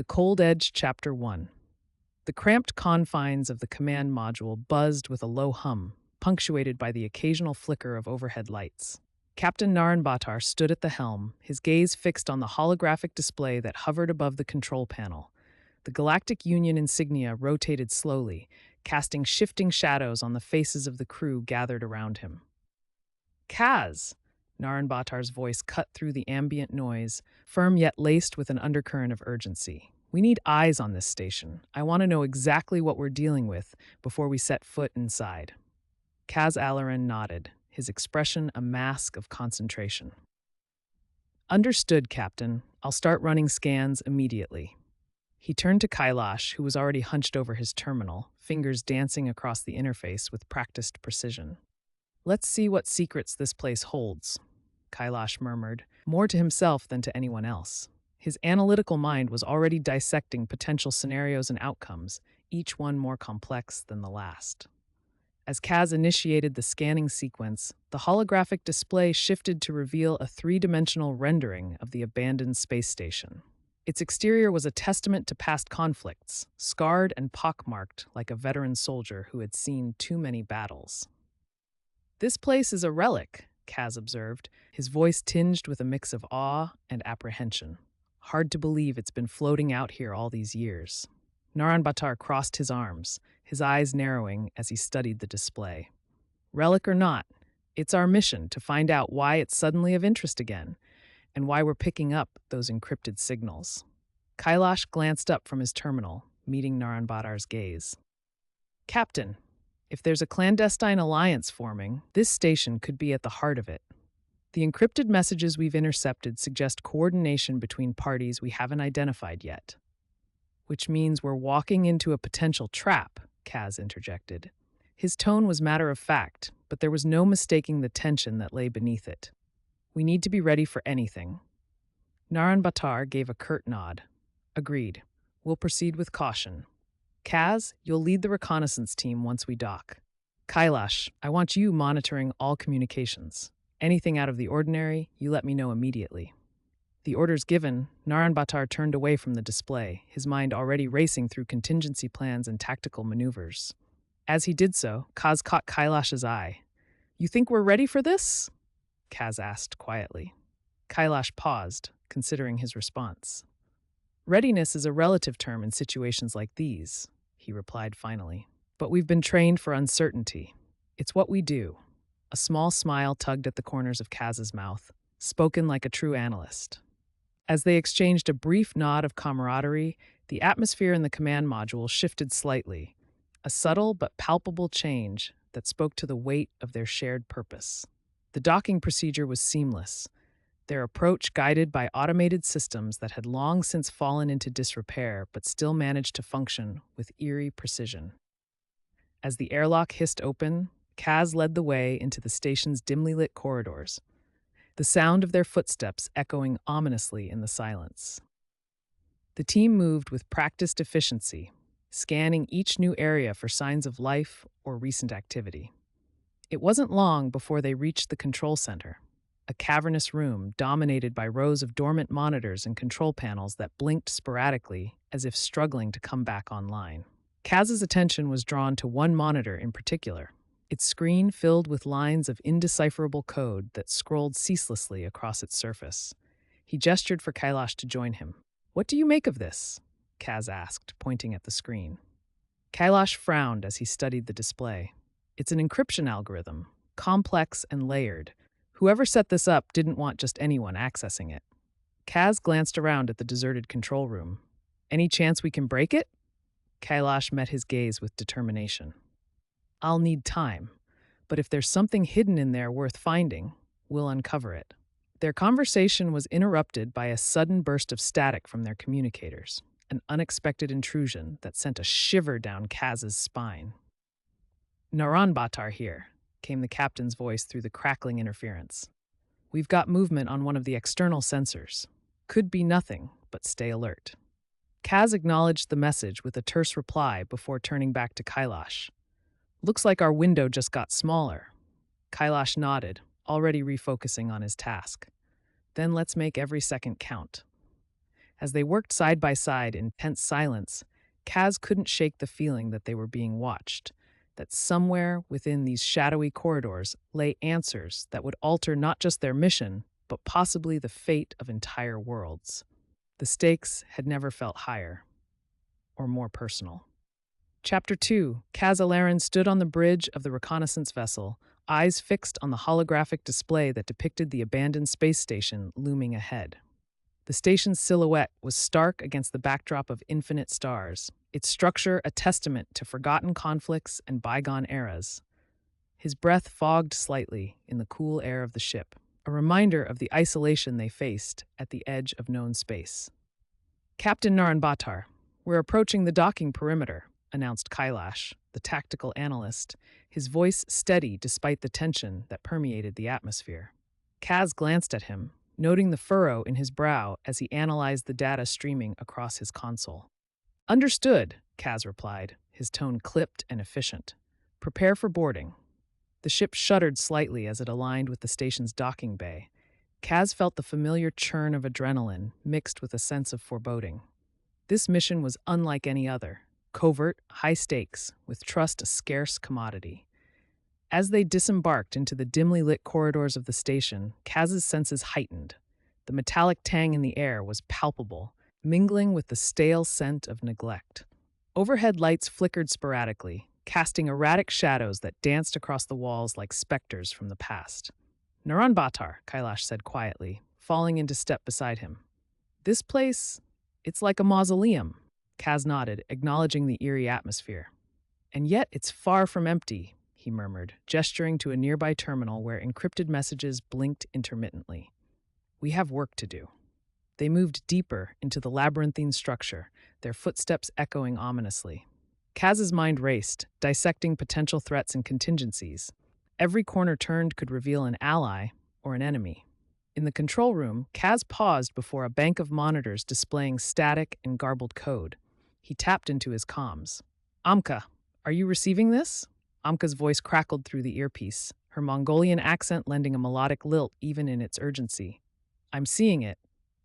The Cold Edge, Chapter 1. The cramped confines of the command module buzzed with a low hum, punctuated by the occasional flicker of overhead lights. Captain Naranbaatar stood at the helm, his gaze fixed on the holographic display that hovered above the control panel. The Galactic Union insignia rotated slowly, casting shifting shadows on the faces of the crew gathered around him. "Kaz!" Naranbaatar's voice cut through the ambient noise, firm yet laced with an undercurrent of urgency. "We need eyes on this station. I want to know exactly what we're dealing with before we set foot inside." Kaz Alarin nodded, his expression a mask of concentration. "Understood, Captain. I'll start running scans immediately." He turned to Kailash, who was already hunched over his terminal, fingers dancing across the interface with practiced precision. "Let's see what secrets this place holds," Kailash murmured, more to himself than to anyone else. His analytical mind was already dissecting potential scenarios and outcomes, each one more complex than the last. As Kaz initiated the scanning sequence, the holographic display shifted to reveal a three-dimensional rendering of the abandoned space station. Its exterior was a testament to past conflicts, scarred and pockmarked like a veteran soldier who had seen too many battles. "This place is a relic," Kaz observed, his voice tinged with a mix of awe and apprehension. "Hard to believe it's been floating out here all these years." Naranbaatar crossed his arms, his eyes narrowing as he studied the display. "Relic or not, it's our mission to find out why it's suddenly of interest again, and why we're picking up those encrypted signals." Kailash glanced up from his terminal, meeting Naranbaatar's gaze. "Captain, if there's a clandestine alliance forming, this station could be at the heart of it. The encrypted messages we've intercepted suggest coordination between parties we haven't identified yet." "Which means we're walking into a potential trap," Kaz interjected. His tone was matter of fact, but there was no mistaking the tension that lay beneath it. "We need to be ready for anything." Naranbaatar gave a curt nod. "Agreed. We'll proceed with caution. Kaz, you'll lead the reconnaissance team once we dock. Kailash, I want you monitoring all communications. Anything out of the ordinary, you let me know immediately." The orders given, Naranbaatar turned away from the display, his mind already racing through contingency plans and tactical maneuvers. As he did so, Kaz caught Kailash's eye. "You think we're ready for this?" Kaz asked quietly. Kailash paused, considering his response. "Readiness is a relative term in situations like these," he replied finally. "But we've been trained for uncertainty. It's what we do." A small smile tugged at the corners of Kaz's mouth, spoken like a true analyst. As they exchanged a brief nod of camaraderie, the atmosphere in the command module shifted slightly, a subtle but palpable change that spoke to the weight of their shared purpose. The docking procedure was seamless, their approach guided by automated systems that had long since fallen into disrepair but still managed to function with eerie precision. As the airlock hissed open, Kaz led the way into the station's dimly lit corridors, the sound of their footsteps echoing ominously in the silence. The team moved with practiced efficiency, scanning each new area for signs of life or recent activity. It wasn't long before they reached the control center, a cavernous room dominated by rows of dormant monitors and control panels that blinked sporadically as if struggling to come back online. Kaz's attention was drawn to one monitor in particular, its screen filled with lines of indecipherable code that scrolled ceaselessly across its surface. He gestured for Kailash to join him. "What do you make of this?" Kaz asked, pointing at the screen. Kailash frowned as he studied the display. "It's an encryption algorithm, complex and layered. Whoever set this up didn't want just anyone accessing it." Kaz glanced around at the deserted control room. "Any chance we can break it?" Kailash met his gaze with determination. "I'll need time, but if there's something hidden in there worth finding, we'll uncover it." Their conversation was interrupted by a sudden burst of static from their communicators, an unexpected intrusion that sent a shiver down Kaz's spine. "Naranbaatar here," came the captain's voice through the crackling interference. "We've got movement on one of the external sensors. Could be nothing, but stay alert." Kaz acknowledged the message with a terse reply before turning back to Kailash. "Looks like our window just got smaller." Kailash nodded, already refocusing on his task. "Then let's make every second count." As they worked side by side in tense silence, Kaz couldn't shake the feeling that they were being watched, that somewhere within these shadowy corridors lay answers that would alter not just their mission, but possibly the fate of entire worlds. The stakes had never felt higher or more personal. Chapter 2. Kaz Alarin stood on the bridge of the reconnaissance vessel, eyes fixed on the holographic display that depicted the abandoned space station looming ahead. The station's silhouette was stark against the backdrop of infinite stars, its structure a testament to forgotten conflicts and bygone eras. His breath fogged slightly in the cool air of the ship, a reminder of the isolation they faced at the edge of known space. Captain Naranbaatar, we're approaching the docking perimeter, announced Kailash, the tactical analyst, his voice steady despite the tension that permeated the atmosphere. Kaz glanced at him, noting the furrow in his brow as he analyzed the data streaming across his console. Understood, Kaz replied, his tone clipped and efficient. Prepare for boarding. The ship shuddered slightly as it aligned with the station's docking bay. Kaz felt the familiar churn of adrenaline mixed with a sense of foreboding. This mission was unlike any other. Covert, high stakes, with trust a scarce commodity. As they disembarked into the dimly lit corridors of the station, Kaz's senses heightened. The metallic tang in the air was palpable, mingling with the stale scent of neglect. Overhead lights flickered sporadically, casting erratic shadows that danced across the walls like specters from the past. Naranbaatar, Kailash said quietly, falling into step beside him. This place, it's like a mausoleum. Kaz nodded, acknowledging the eerie atmosphere. And yet it's far from empty, he murmured, gesturing to a nearby terminal where encrypted messages blinked intermittently. We have work to do. They moved deeper into the labyrinthine structure, their footsteps echoing ominously. Kaz's mind raced, dissecting potential threats and contingencies. Every corner turned could reveal an ally or an enemy. In the control room, Kaz paused before a bank of monitors displaying static and garbled code. He tapped into his comms. Amka, are you receiving this? Amka's voice crackled through the earpiece, her Mongolian accent lending a melodic lilt even in its urgency. I'm seeing it.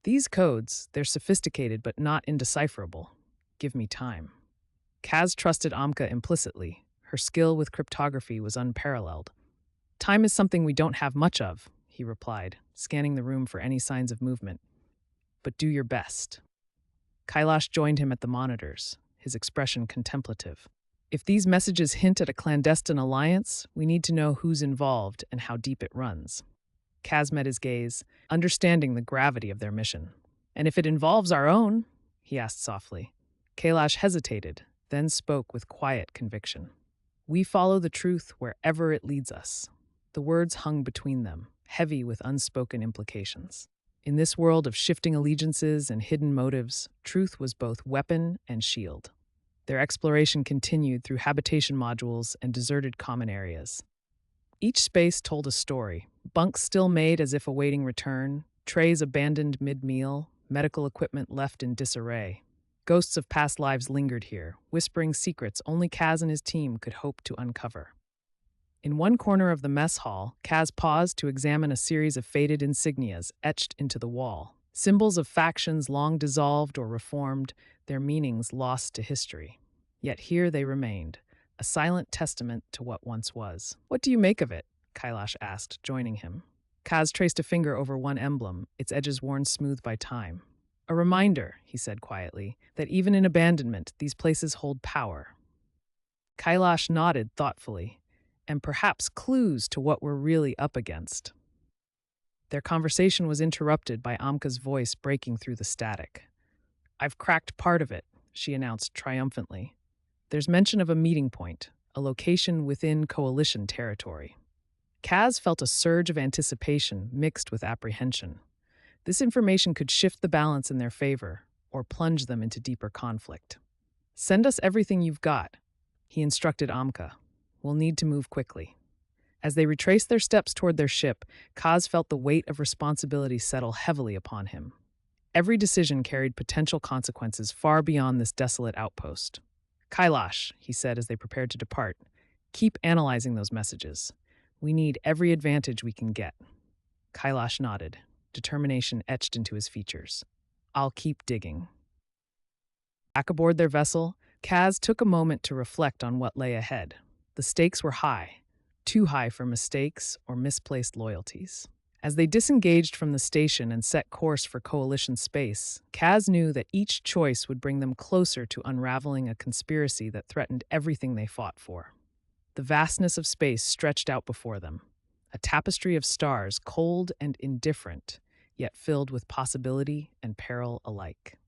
These codes, they're sophisticated but not indecipherable. Give me time. Kaz trusted Amka implicitly. Her skill with cryptography was unparalleled. Time is something we don't have much of, he replied, scanning the room for any signs of movement. But do your best. Kailash joined him at the monitors, his expression contemplative. If these messages hint at a clandestine alliance, we need to know who's involved and how deep it runs. Kaz met his gaze, understanding the gravity of their mission. And if it involves our own? He asked softly. Kailash hesitated, then spoke with quiet conviction. We follow the truth wherever it leads us. The words hung between them, heavy with unspoken implications. In this world of shifting allegiances and hidden motives, truth was both weapon and shield. Their exploration continued through habitation modules and deserted common areas. Each space told a story, bunks still made as if awaiting return, trays abandoned mid-meal, medical equipment left in disarray. Ghosts of past lives lingered here, whispering secrets only Kaz and his team could hope to uncover. In one corner of the mess hall, Kaz paused to examine a series of faded insignias etched into the wall. Symbols of factions long dissolved or reformed, their meanings lost to history. Yet here they remained, a silent testament to what once was. What do you make of it? Kailash asked, joining him. Kaz traced a finger over one emblem, its edges worn smooth by time. A reminder, he said quietly, that even in abandonment, these places hold power. Kailash nodded thoughtfully, and perhaps clues to what we're really up against. Their conversation was interrupted by Amka's voice breaking through the static. I've cracked part of it, she announced triumphantly. There's mention of a meeting point, a location within Coalition territory. Kaz felt a surge of anticipation mixed with apprehension. This information could shift the balance in their favor or plunge them into deeper conflict. Send us everything you've got, he instructed Amka. We'll need to move quickly. As they retraced their steps toward their ship, Kaz felt the weight of responsibility settle heavily upon him. Every decision carried potential consequences far beyond this desolate outpost. Kailash, he said as they prepared to depart, keep analyzing those messages. We need every advantage we can get. Kailash nodded, determination etched into his features. I'll keep digging. Back aboard their vessel, Kaz took a moment to reflect on what lay ahead. The stakes were high, too high for mistakes or misplaced loyalties. As they disengaged from the station and set course for Coalition space, Kaz knew that each choice would bring them closer to unraveling a conspiracy that threatened everything they fought for. The vastness of space stretched out before them, a tapestry of stars, cold and indifferent, yet filled with possibility and peril alike.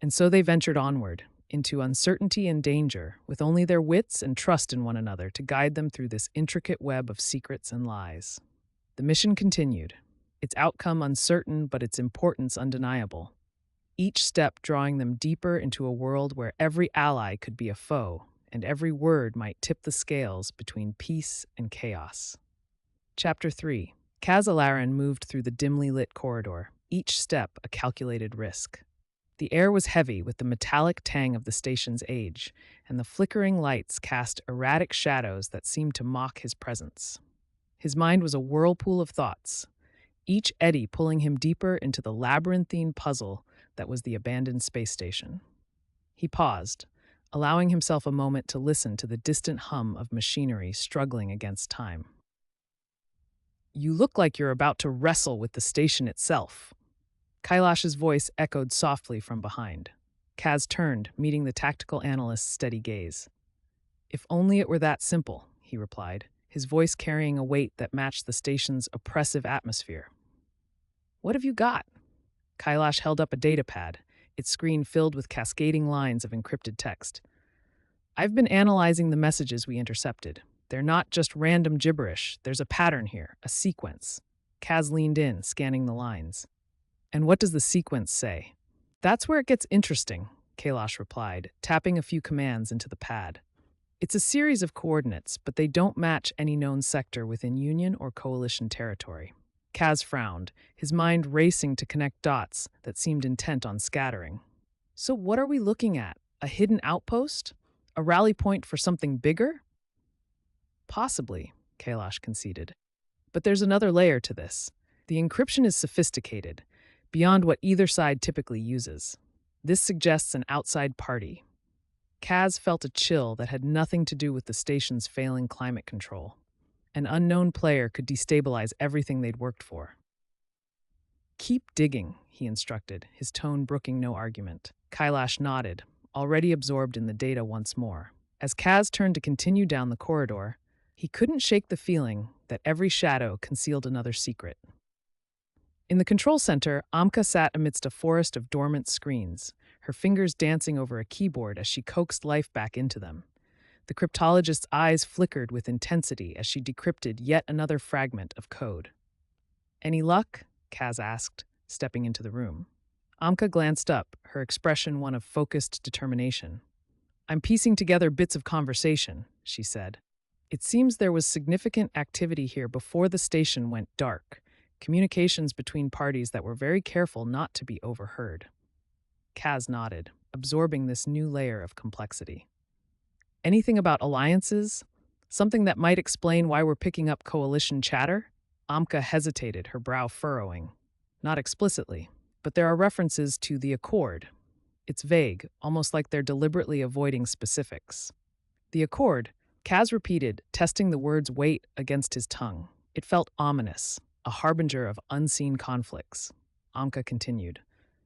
And so they ventured onward, into uncertainty and danger, with only their wits and trust in one another to guide them through this intricate web of secrets and lies. The mission continued, its outcome uncertain but its importance undeniable, each step drawing them deeper into a world where every ally could be a foe, and every word might tip the scales between peace and chaos. Chapter 3. Kaz moved through the dimly lit corridor, each step a calculated risk. The air was heavy with the metallic tang of the station's age, and the flickering lights cast erratic shadows that seemed to mock his presence. His mind was a whirlpool of thoughts, each eddy pulling him deeper into the labyrinthine puzzle that was the abandoned space station. He paused, allowing himself a moment to listen to the distant hum of machinery struggling against time. "You look like you're about to wrestle with the station itself." Kailash's voice echoed softly from behind. Kaz turned, meeting the tactical analyst's steady gaze. "If only it were that simple," he replied, his voice carrying a weight that matched the station's oppressive atmosphere. "What have you got?" Kailash held up a datapad, its screen filled with cascading lines of encrypted text. "I've been analyzing the messages we intercepted. They're not just random gibberish. There's a pattern here, a sequence." Kaz leaned in, scanning the lines. "And what does the sequence say?" "That's where it gets interesting," Kailash replied, tapping a few commands into the pad. "It's a series of coordinates, but they don't match any known sector within Union or Coalition territory." Kaz frowned, his mind racing to connect dots that seemed intent on scattering. "So what are we looking at? A hidden outpost? A rally point for something bigger?" "Possibly," Kailash conceded. "But there's another layer to this. The encryption is sophisticated, beyond what either side typically uses. This suggests an outside party." Kaz felt a chill that had nothing to do with the station's failing climate control. An unknown player could destabilize everything they'd worked for. "Keep digging," he instructed, his tone brooking no argument. Kailash nodded, already absorbed in the data once more. As Kaz turned to continue down the corridor, he couldn't shake the feeling that every shadow concealed another secret. In the control center, Amka sat amidst a forest of dormant screens, her fingers dancing over a keyboard as she coaxed life back into them. The cryptologist's eyes flickered with intensity as she decrypted yet another fragment of code. "Any luck?" Kaz asked, stepping into the room. Amka glanced up, her expression one of focused determination. "I'm piecing together bits of conversation," she said. "It seems there was significant activity here before the station went dark, communications between parties that were very careful not to be overheard." Kaz nodded, absorbing this new layer of complexity. "Anything about alliances? Something that might explain why we're picking up Coalition chatter?" Amka hesitated, her brow furrowing. "Not explicitly, but there are references to the Accord. It's vague, almost like they're deliberately avoiding specifics." "The Accord," Kaz repeated, testing the word's weight against his tongue. It felt ominous, a harbinger of unseen conflicts. Amka continued.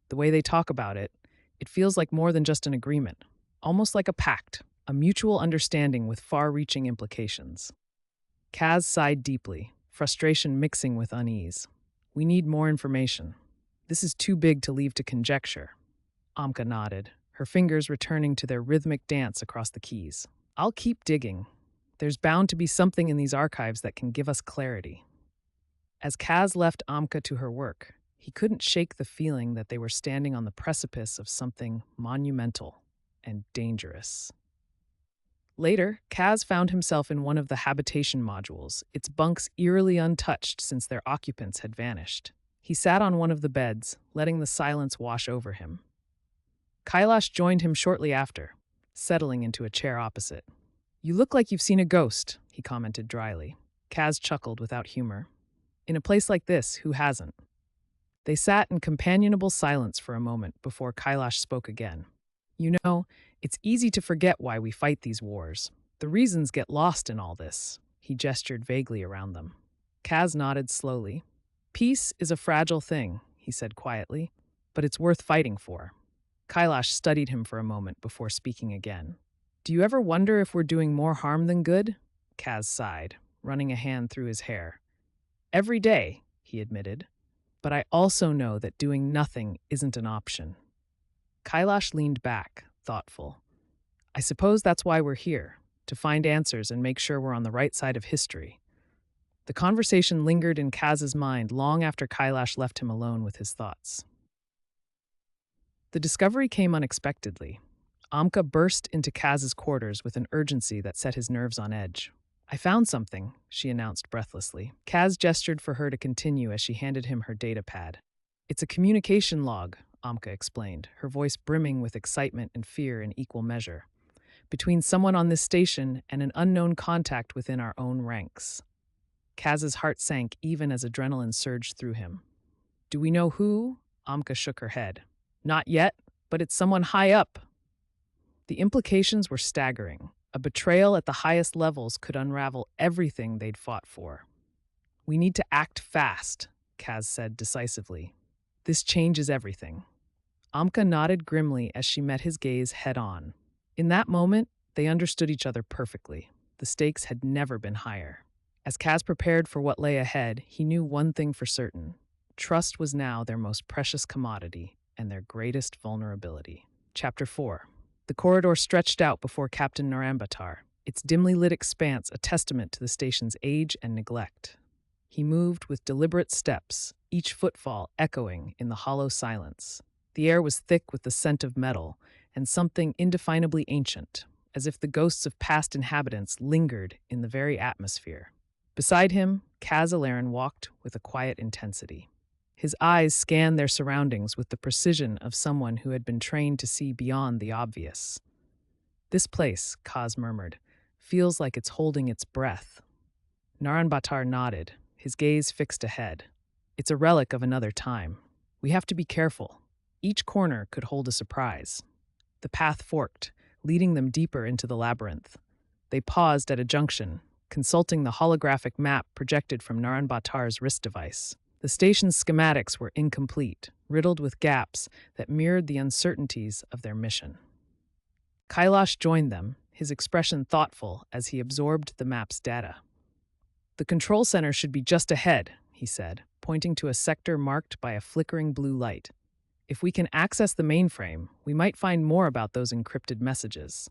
"The way they talk about it, it feels like more than just an agreement, almost like a pact, a mutual understanding with far-reaching implications." Kaz sighed deeply, frustration mixing with unease. "We need more information. This is too big to leave to conjecture." Amka nodded, her fingers returning to their rhythmic dance across the keys. "I'll keep digging. There's bound to be something in these archives that can give us clarity." As Kaz left Amka to her work, he couldn't shake the feeling that they were standing on the precipice of something monumental and dangerous. Later, Kaz found himself in one of the habitation modules, its bunks eerily untouched since their occupants had vanished. He sat on one of the beds, letting the silence wash over him. Kailash joined him shortly after, settling into a chair opposite. "You look like you've seen a ghost," he commented dryly. Kaz chuckled without humor. "In a place like this, who hasn't?" They sat in companionable silence for a moment before Kailash spoke again. You know, it's easy to forget why we fight these wars. The reasons get lost in all this. He gestured vaguely around them. Kaz nodded slowly. Peace is a fragile thing, he said quietly, but it's worth fighting for. Kailash studied him for a moment before speaking again. Do you ever wonder if we're doing more harm than good? Kaz sighed, running a hand through his hair. Every day, he admitted. But I also know that doing nothing isn't an option. Kailash leaned back, thoughtful. I suppose that's why we're here, to find answers and make sure we're on the right side of history. The conversation lingered in Kaz's mind long after Kailash left him alone with his thoughts. The discovery came unexpectedly. Amka burst into Kaz's quarters with an urgency that set his nerves on edge. I found something, she announced breathlessly. Kaz gestured for her to continue as she handed him her data pad. It's a communication log, Amka explained, her voice brimming with excitement and fear in equal measure, between someone on this station and an unknown contact within our own ranks. Kaz's heart sank even as adrenaline surged through him. Do we know who? Amka shook her head. Not yet, but it's someone high up. The implications were staggering. A betrayal at the highest levels could unravel everything they'd fought for. We need to act fast, Kaz said decisively. This changes everything. Amka nodded grimly as she met his gaze head-on. In that moment, they understood each other perfectly. The stakes had never been higher. As Kaz prepared for what lay ahead, he knew one thing for certain. Trust was now their most precious commodity and their greatest vulnerability. Chapter 4. The corridor stretched out before Captain Naranbaatar, its dimly lit expanse a testament to the station's age and neglect. He moved with deliberate steps, each footfall echoing in the hollow silence. The air was thick with the scent of metal and something indefinably ancient, as if the ghosts of past inhabitants lingered in the very atmosphere. Beside him, Kaz Alarin walked with a quiet intensity. His eyes scanned their surroundings with the precision of someone who had been trained to see beyond the obvious. This place, Kaz murmured, feels like it's holding its breath. Naranbaatar nodded, his gaze fixed ahead. It's a relic of another time. We have to be careful. Each corner could hold a surprise. The path forked, leading them deeper into the labyrinth. They paused at a junction, consulting the holographic map projected from Naranbaatar's wrist device. The station's schematics were incomplete, riddled with gaps that mirrored the uncertainties of their mission. Kailash joined them, his expression thoughtful as he absorbed the map's data. The control center should be just ahead, he said, pointing to a sector marked by a flickering blue light. If we can access the mainframe, we might find more about those encrypted messages.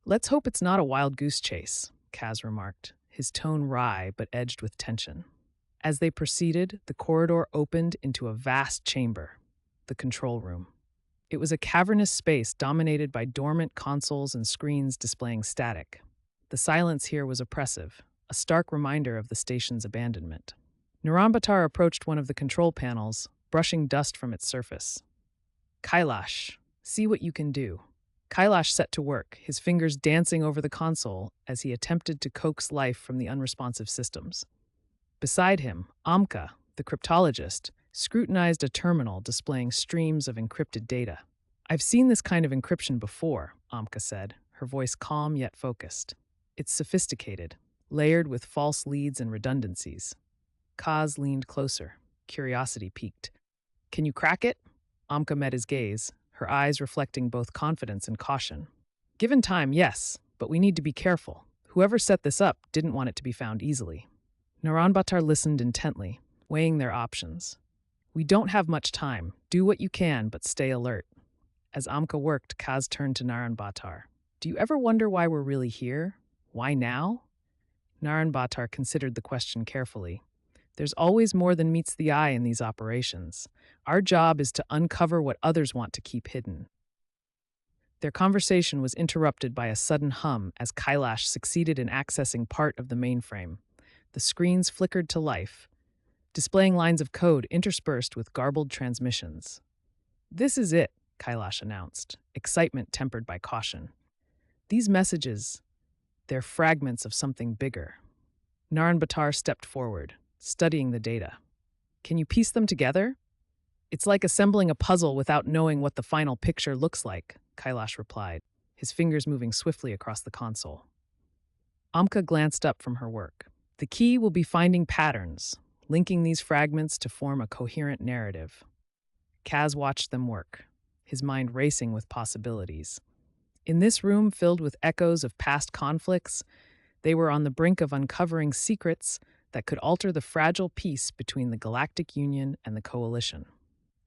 Let's hope it's not a wild goose chase, Kaz remarked, his tone wry but edged with tension. As they proceeded, the corridor opened into a vast chamber, the control room. It was a cavernous space dominated by dormant consoles and screens displaying static. The silence here was oppressive, a stark reminder of the station's abandonment. Naranbaatar approached one of the control panels, brushing dust from its surface. Kailash, see what you can do. Kailash set to work, his fingers dancing over the console as he attempted to coax life from the unresponsive systems. Beside him, Amka, the cryptologist, scrutinized a terminal displaying streams of encrypted data. I've seen this kind of encryption before, Amka said, her voice calm yet focused. It's sophisticated, layered with false leads and redundancies. Kaz leaned closer, curiosity piqued. Can you crack it? Amka met his gaze, her eyes reflecting both confidence and caution. Given time, yes, but we need to be careful. Whoever set this up didn't want it to be found easily. Naranbaatar listened intently, weighing their options. We don't have much time. Do what you can, but stay alert. As Amka worked, Kaz turned to Naranbaatar. Do you ever wonder why we're really here? Why now? Naranbaatar considered the question carefully. There's always more than meets the eye in these operations. Our job is to uncover what others want to keep hidden. Their conversation was interrupted by a sudden hum as Kailash succeeded in accessing part of the mainframe. The screens flickered to life, displaying lines of code interspersed with garbled transmissions. This is it, Kailash announced, excitement tempered by caution. These messages, they're fragments of something bigger. Naranbaatar stepped forward, studying the data. Can you piece them together? It's like assembling a puzzle without knowing what the final picture looks like, Kailash replied, his fingers moving swiftly across the console. Amka glanced up from her work. The key will be finding patterns, linking these fragments to form a coherent narrative. Kaz watched them work, his mind racing with possibilities. In this room filled with echoes of past conflicts, they were on the brink of uncovering secrets that could alter the fragile peace between the Galactic Union and the Coalition.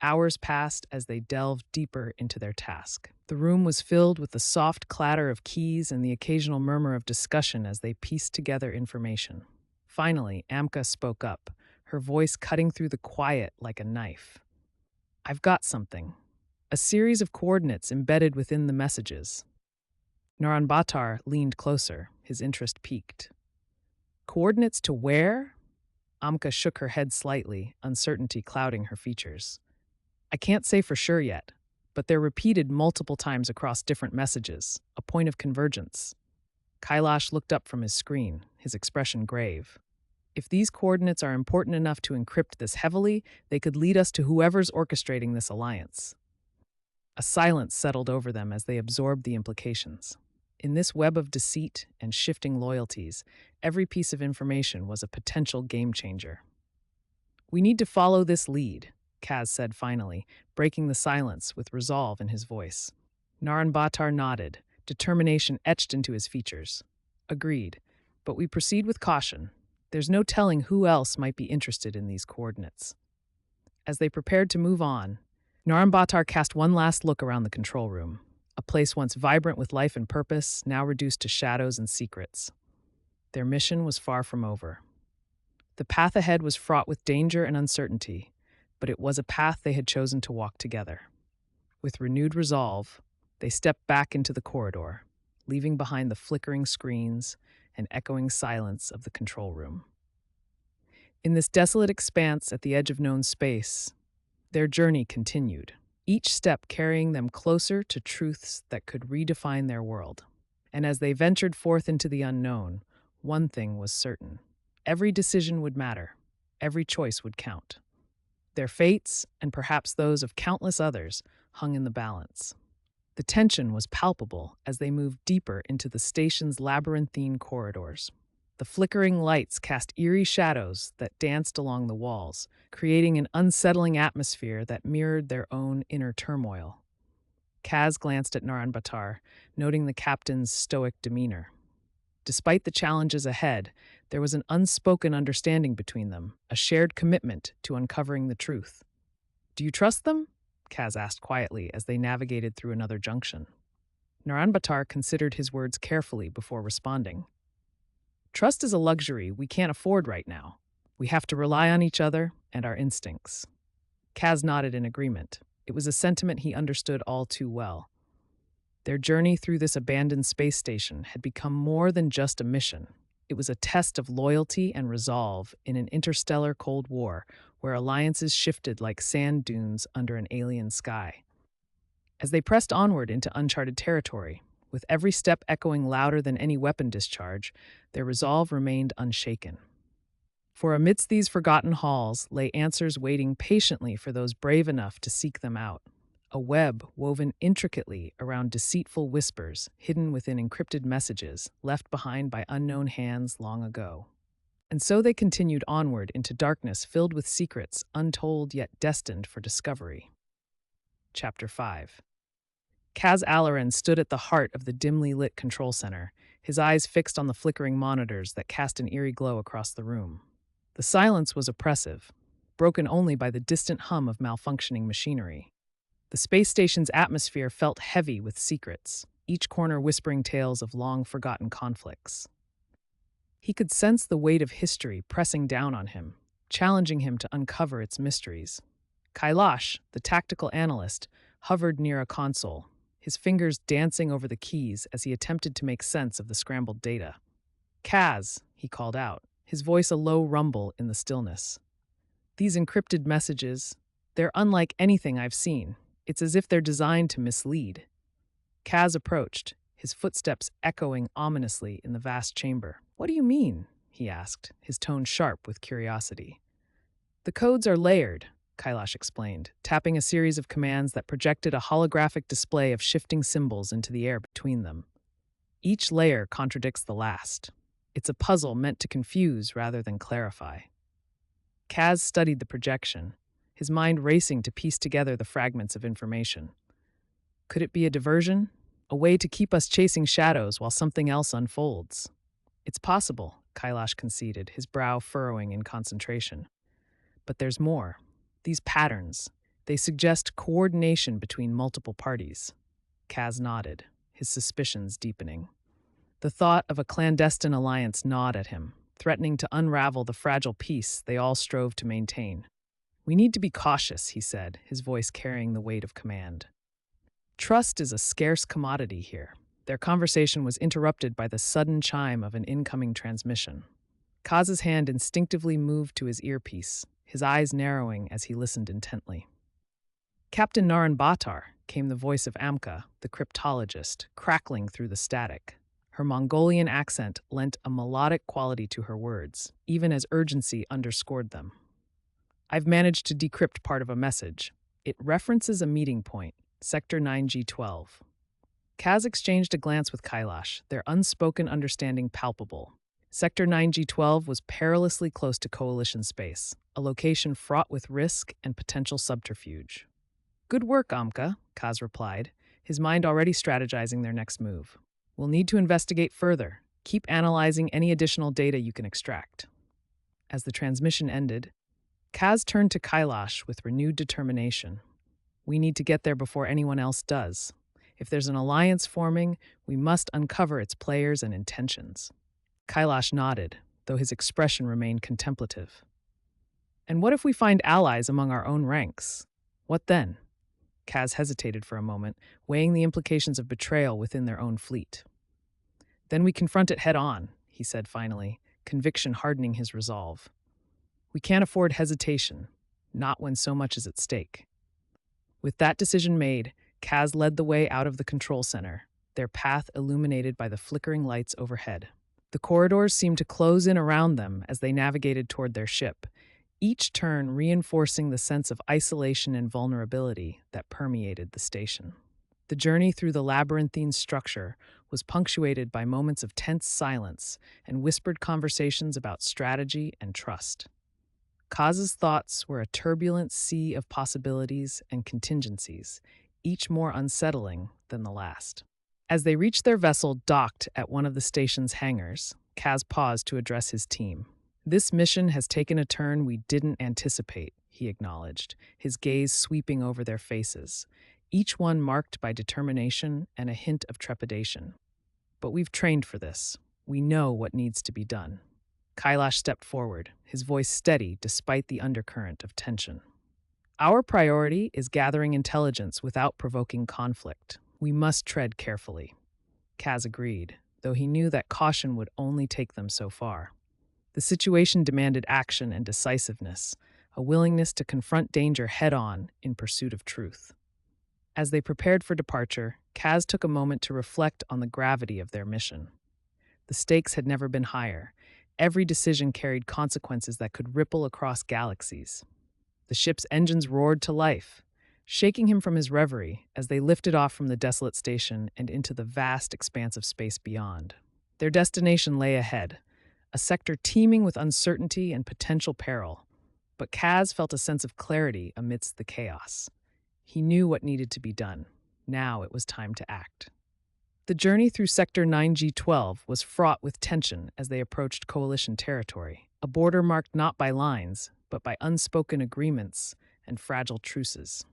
Hours passed as they delved deeper into their task. The room was filled with the soft clatter of keys and the occasional murmur of discussion as they pieced together information. Finally, Amka spoke up, her voice cutting through the quiet like a knife. "I've got something. A series of coordinates embedded within the messages." Naranbaatar leaned closer, his interest piqued. "Coordinates to where?" Amka shook her head slightly, uncertainty clouding her features. "I can't say for sure yet, but they're repeated multiple times across different messages, a point of convergence." Kailash looked up from his screen, his expression grave. "If these coordinates are important enough to encrypt this heavily, they could lead us to whoever's orchestrating this alliance." A silence settled over them as they absorbed the implications. In this web of deceit and shifting loyalties, every piece of information was a potential game changer. "We need to follow this lead," Kaz said finally, breaking the silence with resolve in his voice. Naranbaatar nodded, determination etched into his features. "Agreed, but we proceed with caution. There's no telling who else might be interested in these coordinates." As they prepared to move on, Naranbaatar cast one last look around the control room, a place once vibrant with life and purpose, now reduced to shadows and secrets. Their mission was far from over. The path ahead was fraught with danger and uncertainty, but it was a path they had chosen to walk together. With renewed resolve, they stepped back into the corridor, leaving behind the flickering screens and echoing silence of the control room. In this desolate expanse at the edge of known space, their journey continued, each step carrying them closer to truths that could redefine their world. And as they ventured forth into the unknown, one thing was certain. Every decision would matter. Every choice would count. Their fates, and perhaps those of countless others, hung in the balance. The tension was palpable as they moved deeper into the station's labyrinthine corridors. The flickering lights cast eerie shadows that danced along the walls, creating an unsettling atmosphere that mirrored their own inner turmoil. Kaz glanced at Naranbaatar, noting the captain's stoic demeanor. Despite the challenges ahead, there was an unspoken understanding between them, a shared commitment to uncovering the truth. "Do you trust them?" Kaz asked quietly as they navigated through another junction. Naranbaatar considered his words carefully before responding. "Trust is a luxury we can't afford right now. We have to rely on each other and our instincts." Kaz nodded in agreement. It was a sentiment he understood all too well. Their journey through this abandoned space station had become more than just a mission. It was a test of loyalty and resolve in an interstellar Cold War where alliances shifted like sand dunes under an alien sky. As they pressed onward into uncharted territory, with every step echoing louder than any weapon discharge, their resolve remained unshaken. For amidst these forgotten halls lay answers waiting patiently for those brave enough to seek them out. A web woven intricately around deceitful whispers hidden within encrypted messages left behind by unknown hands long ago. And so they continued onward into darkness filled with secrets untold yet destined for discovery. Chapter 5. Kaz Alaran stood at the heart of the dimly lit control center, his eyes fixed on the flickering monitors that cast an eerie glow across the room. The silence was oppressive, broken only by the distant hum of malfunctioning machinery. The space station's atmosphere felt heavy with secrets, each corner whispering tales of long-forgotten conflicts. He could sense the weight of history pressing down on him, challenging him to uncover its mysteries. Kailash, the tactical analyst, hovered near a console, his fingers dancing over the keys as he attempted to make sense of the scrambled data. "Kaz," he called out, his voice a low rumble in the stillness. "These encrypted messages, they're unlike anything I've seen. It's as if they're designed to mislead." Kaz approached, his footsteps echoing ominously in the vast chamber. "What do you mean?" he asked, his tone sharp with curiosity. "The codes are layered, Kailash explained, tapping a series of commands that projected a holographic display of shifting symbols into the air between them. Each layer contradicts the last. It's a puzzle meant to confuse rather than clarify. Kaz studied the projection, his mind racing to piece together the fragments of information. Could it be a diversion? A way to keep us chasing shadows while something else unfolds? It's possible, Kailash conceded, his brow furrowing in concentration. But there's more. These patterns, they suggest coordination between multiple parties. Kaz nodded, his suspicions deepening. The thought of a clandestine alliance gnawed at him, threatening to unravel the fragile peace they all strove to maintain. We need to be cautious, he said, his voice carrying the weight of command. Trust is a scarce commodity here. Their conversation was interrupted by the sudden chime of an incoming transmission. Kaz's hand instinctively moved to his earpiece, his eyes narrowing as he listened intently. Captain Naranbaatar, came the voice of Amka, the cryptologist, crackling through the static. Her Mongolian accent lent a melodic quality to her words, even as urgency underscored them. I've managed to decrypt part of a message. It references a meeting point, Sector 9G12. Kaz exchanged a glance with Kailash, their unspoken understanding palpable. Sector 9G12 was perilously close to Coalition space, a location fraught with risk and potential subterfuge. Good work, Amka, Kaz replied, his mind already strategizing their next move. We'll need to investigate further. Keep analyzing any additional data you can extract. As the transmission ended, Kaz turned to Kailash with renewed determination. We need to get there before anyone else does. If there's an alliance forming, we must uncover its players and intentions. Kailash nodded, though his expression remained contemplative. And what if we find allies among our own ranks? What then? Kaz hesitated for a moment, weighing the implications of betrayal within their own fleet. Then we confront it head on, he said finally, conviction hardening his resolve. We can't afford hesitation, not when so much is at stake. With that decision made, Kaz led the way out of the control center, their path illuminated by the flickering lights overhead. The corridors seemed to close in around them as they navigated toward their ship, each turn reinforcing the sense of isolation and vulnerability that permeated the station. The journey through the labyrinthine structure was punctuated by moments of tense silence and whispered conversations about strategy and trust. Kaz's thoughts were a turbulent sea of possibilities and contingencies, each more unsettling than the last. As they reached their vessel docked at one of the station's hangars, Kaz paused to address his team. This mission has taken a turn we didn't anticipate, he acknowledged, his gaze sweeping over their faces, each one marked by determination and a hint of trepidation. But we've trained for this. We know what needs to be done. Kailash stepped forward, his voice steady despite the undercurrent of tension. Our priority is gathering intelligence without provoking conflict. We must tread carefully. Kaz agreed, though he knew that caution would only take them so far. The situation demanded action and decisiveness, a willingness to confront danger head-on in pursuit of truth. As they prepared for departure, Kaz took a moment to reflect on the gravity of their mission. The stakes had never been higher. Every decision carried consequences that could ripple across galaxies. The ship's engines roared to life, shaking him from his reverie as they lifted off from the desolate station and into the vast expanse of space beyond. Their destination lay ahead, a sector teeming with uncertainty and potential peril, but Kaz felt a sense of clarity amidst the chaos. He knew what needed to be done. Now it was time to act. The journey through Sector 9G12 was fraught with tension as they approached Coalition territory, a border marked not by lines, but by unspoken agreements and fragile truces.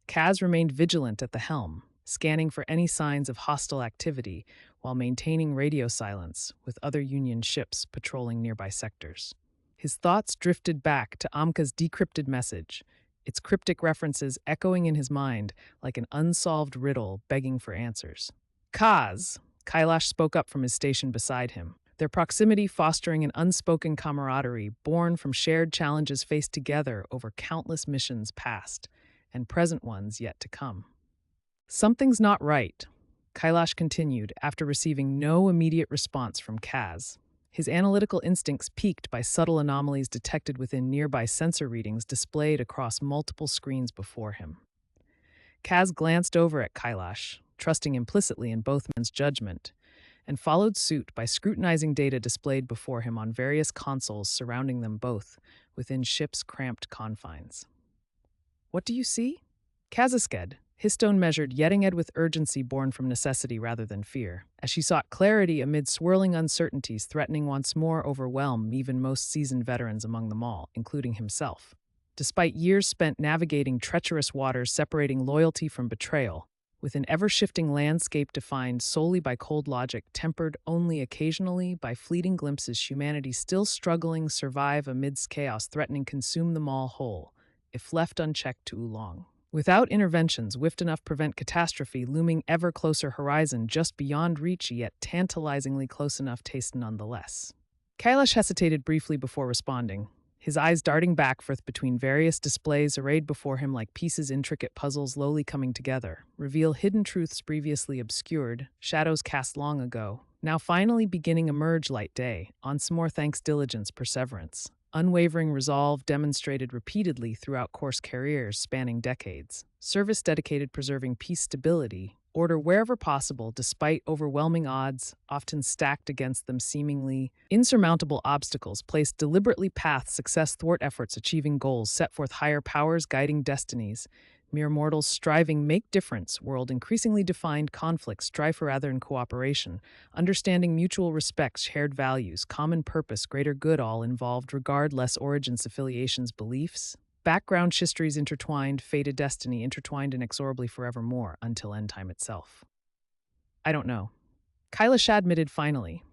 Kaz remained vigilant at the helm, scanning for any signs of hostile activity while maintaining radio silence with other Union ships patrolling nearby sectors. His thoughts drifted back to Amka's decrypted message, its cryptic references echoing in his mind like an unsolved riddle begging for answers. Kaz, Kailash spoke up from his station beside him, their proximity fostering an unspoken camaraderie born from shared challenges faced together over countless missions past and present ones yet to come. Something's not right, Kailash continued after receiving no immediate response from Kaz. his analytical instincts piqued by subtle anomalies detected within nearby sensor readings displayed across multiple screens before him. Kaz glanced over at Kailash, trusting implicitly in both men's judgment, and followed suit by scrutinizing data displayed before him on various consoles surrounding them both within ship's cramped confines. "What do you see?" Kazasked, Histone measured Yettinged with urgency born from necessity rather than fear, as she sought clarity amid swirling uncertainties threatening once more overwhelm even most seasoned veterans among them all, including himself. Despite years spent navigating treacherous waters separating loyalty from betrayal, with an ever-shifting landscape defined solely by cold logic, tempered only occasionally by fleeting glimpses, humanity still struggling survive amidst chaos threatening consume them all whole, if left unchecked too long. Without interventions swift enough prevent catastrophe looming ever closer horizon just beyond reach yet tantalizingly close enough taste nonetheless. Kailash hesitated briefly before responding, his eyes darting back forth between various displays arrayed before him like pieces intricate puzzles lowly coming together, reveal hidden truths previously obscured, shadows cast long ago, now finally beginning emerge light day, on some more thanks diligence perseverance. Unwavering resolve demonstrated repeatedly throughout course careers spanning decades. Service dedicated preserving peace stability, order wherever possible despite overwhelming odds, often stacked against them seemingly insurmountable obstacles placed deliberately path success thwart efforts achieving goals set forth higher powers guiding destinies. Mere mortals striving make difference, world increasingly defined conflicts strive for rather in cooperation, understanding mutual respect, shared values, common purpose, greater good all involved regard less origins, affiliations, beliefs, background histories intertwined, fated destiny intertwined inexorably forevermore until end time itself. "I don't know," Kailash admitted finally.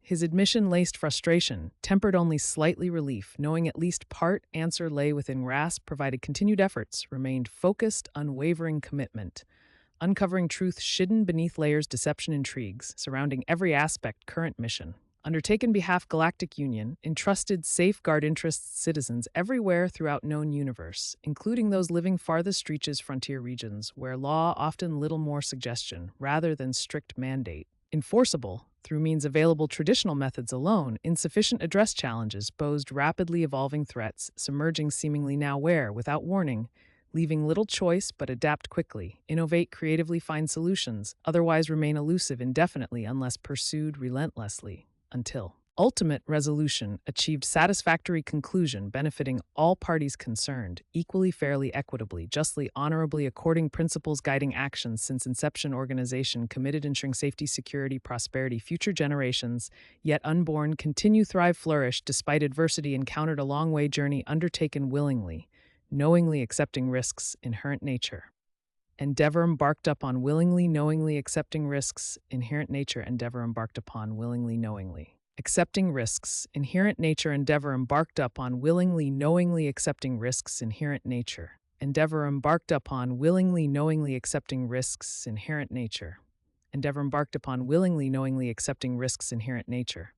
His admission-laced frustration, tempered only slightly relief, knowing at least part answer lay within grasp, provided continued efforts, remained focused, unwavering commitment, uncovering truth hidden beneath layers, deception, intrigues, surrounding every aspect, current mission. Undertaken behalf Galactic Union, entrusted safeguard interests citizens everywhere throughout known universe, including those living farthest reaches frontier regions, where law often little more suggestion, rather than strict mandate. Enforceable, through means available traditional methods alone, insufficient address challenges posed rapidly evolving threats, submerging seemingly now where, without warning, leaving little choice but adapt quickly, innovate creatively, find solutions, otherwise remain elusive indefinitely unless pursued relentlessly, until ultimate resolution achieved satisfactory conclusion benefiting all parties concerned, equally, fairly, equitably, justly, honorably, according principles guiding actions since inception organization committed ensuring safety, security, prosperity, future generations, yet unborn, continue, thrive, flourish, despite adversity encountered a long way journey undertaken willingly, knowingly accepting risks, inherent nature. Endeavor embarked upon willingly, knowingly accepting risks, inherent nature, endeavor embarked upon willingly, knowingly. Accepting risks, inherent nature, endeavor embarked upon willingly, knowingly accepting risks, inherent nature. Endeavor embarked upon willingly, knowingly accepting risks, inherent nature. Endeavor embarked upon willingly, knowingly accepting risks, inherent nature.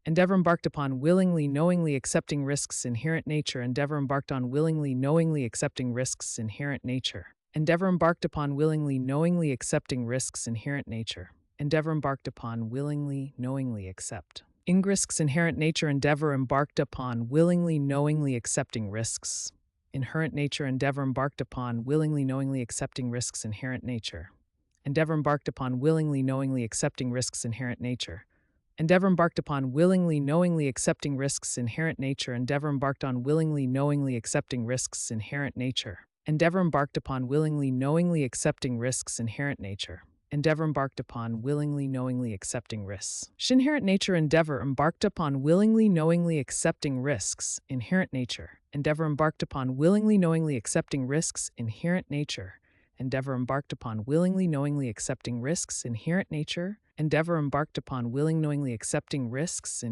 Endeavor embarked upon willingly, knowingly accepting risks, inherent nature. Endeavor embarked on willingly, knowingly accepting risks, inherent nature. Endeavor embarked upon willingly, knowingly accepting risks, inherent nature. Endeavor embarked upon willingly, knowingly accept. Risks, inherent nature. Endeavor embarked upon willingly, knowingly accepting risks, inherent nature. Endeavor embarked upon willingly, knowingly accepting risks, inherent nature. Endeavor embarked upon willingly, knowingly accepting risks, inherent nature. Endeavor embarked upon willingly, knowingly accepting risks, inherent nature. Endeavor embarked on willingly, knowingly accepting risks, inherent nature. Endeavor embarked upon willingly, knowingly accepting risks, inherent nature. Endeavor embarked upon willingly, knowingly accepting risks. Inherent nature. Endeavor embarked upon willingly, knowingly accepting risks, inherent nature. Endeavor embarked upon willingly, knowingly accepting risks, inherent nature. Endeavor embarked upon willingly, knowingly accepting risks, inherent nature. Endeavor embarked upon willing, knowingly accepting risks,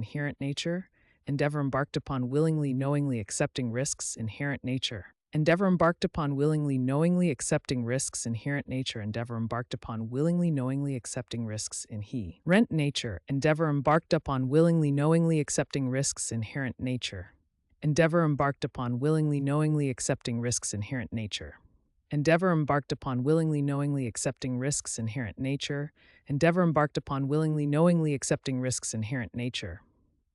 inherent nature. Endeavor embarked upon willingly, knowingly accepting risks, inherent nature. Endeavor embarked upon willingly, knowingly accepting risks, inherent nature. Endeavor embarked upon willingly, knowingly accepting risks, inherent nature. Endeavor embarked upon willingly, knowingly accepting risks, inherent nature. Endeavor embarked upon willingly, knowingly accepting risks, inherent nature. Endeavor embarked upon willingly, knowingly accepting risks, inherent nature. Endeavor embarked upon willingly, knowingly accepting risks, inherent nature.